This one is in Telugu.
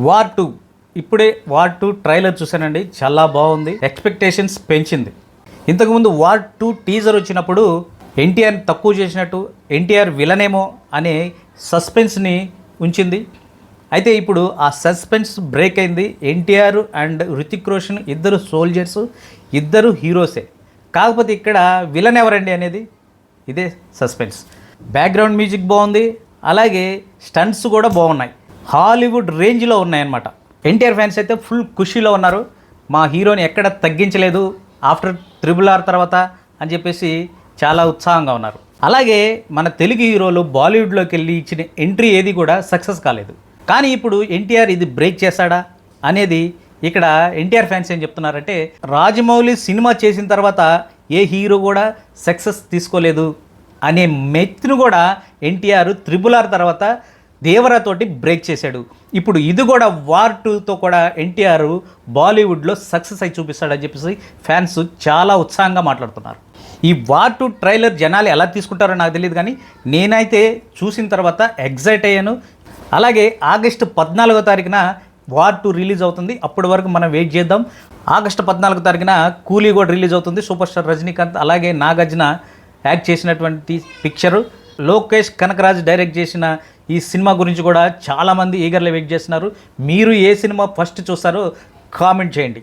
వార్ టూ ఇప్పుడే వార్ టూ ట్రైలర్ చూశానండి. చాలా బాగుంది, ఎక్స్పెక్టేషన్స్ పెంచింది. ఇంతకుముందు వార్ టూ టీజర్ వచ్చినప్పుడు ఎన్టీఆర్ తక్కువ చేసినట్టు, ఎన్టీఆర్ విలనేమో అనే సస్పెన్స్ని ఉంచింది. అయితే ఇప్పుడు ఆ సస్పెన్స్ బ్రేక్ అయింది. ఎన్టీఆర్ అండ్ హృతిక్ రోషన్ ఇద్దరు సోల్జర్స్, ఇద్దరు హీరోసే. కాకపోతే ఇక్కడ విలన్ ఎవరండి అనేది ఇదే సస్పెన్స్. బ్యాక్గ్రౌండ్ మ్యూజిక్ బాగుంది, అలాగే స్టంట్స్ కూడా బాగున్నాయి, హాలీవుడ్ రేంజ్లో ఉన్నాయన్నమాట. ఎన్టీఆర్ ఫ్యాన్స్ అయితే ఫుల్ ఖుషీలో ఉన్నారు. మా హీరోని ఎక్కడ తగ్గించలేదు ఆఫ్టర్ RRR తర్వాత అని చెప్పేసి చాలా ఉత్సాహంగా ఉన్నారు. అలాగే మన తెలుగు హీరోలు బాలీవుడ్లోకి వెళ్ళి ఇచ్చిన ఎంట్రీ ఏది కూడా సక్సెస్ కాలేదు. కానీ ఇప్పుడు ఎన్టీఆర్ ఇది బ్రేక్ చేశాడా అనేది ఇక్కడ ఎన్టీఆర్ ఫ్యాన్స్ ఏం చెప్తున్నారంటే, రాజమౌళి సినిమా చేసిన తర్వాత ఏ హీరో కూడా సక్సెస్ తీసుకోలేదు అనే మెత్తును కూడా ఎన్టీఆర్ RRR తర్వాత దేవరాతోటి బ్రేక్ చేశాడు. ఇప్పుడు ఇది కూడా వార్ టూతో కూడా ఎన్టీఆర్ బాలీవుడ్లో సక్సెస్ అయి చూపిస్తాడని చెప్పేసి ఫ్యాన్స్ చాలా ఉత్సాహంగా మాట్లాడుతున్నారు. ఈ వార్ టూ ట్రైలర్ జనాలు ఎలా తీసుకుంటారో నాకు తెలియదు, కానీ నేనైతే చూసిన తర్వాత ఎగ్జైట్ అయ్యాను. అలాగే ఆగస్టు 14వ తారీఖున వార్ టూ రిలీజ్ అవుతుంది. అప్పటి వరకు మనం వెయిట్ చేద్దాం. ఆగస్టు 14వ తారీఖున కూలీ కూడా రిలీజ్ అవుతుంది. సూపర్ స్టార్ రజనీకాంత్ అలాగే నాగార్జున యాక్ట్ చేసినటువంటి పిక్చరు. లోకేష్ కనకరాజ్ డైరెక్ట్ చేసిన ఈ సినిమా గురించి కూడా చాలామంది ఈగర్లీ వెయిట్ చేస్తున్నారు. మీరు ఏ సినిమా ఫస్ట్ చూస్తారో కామెంట్ చేయండి.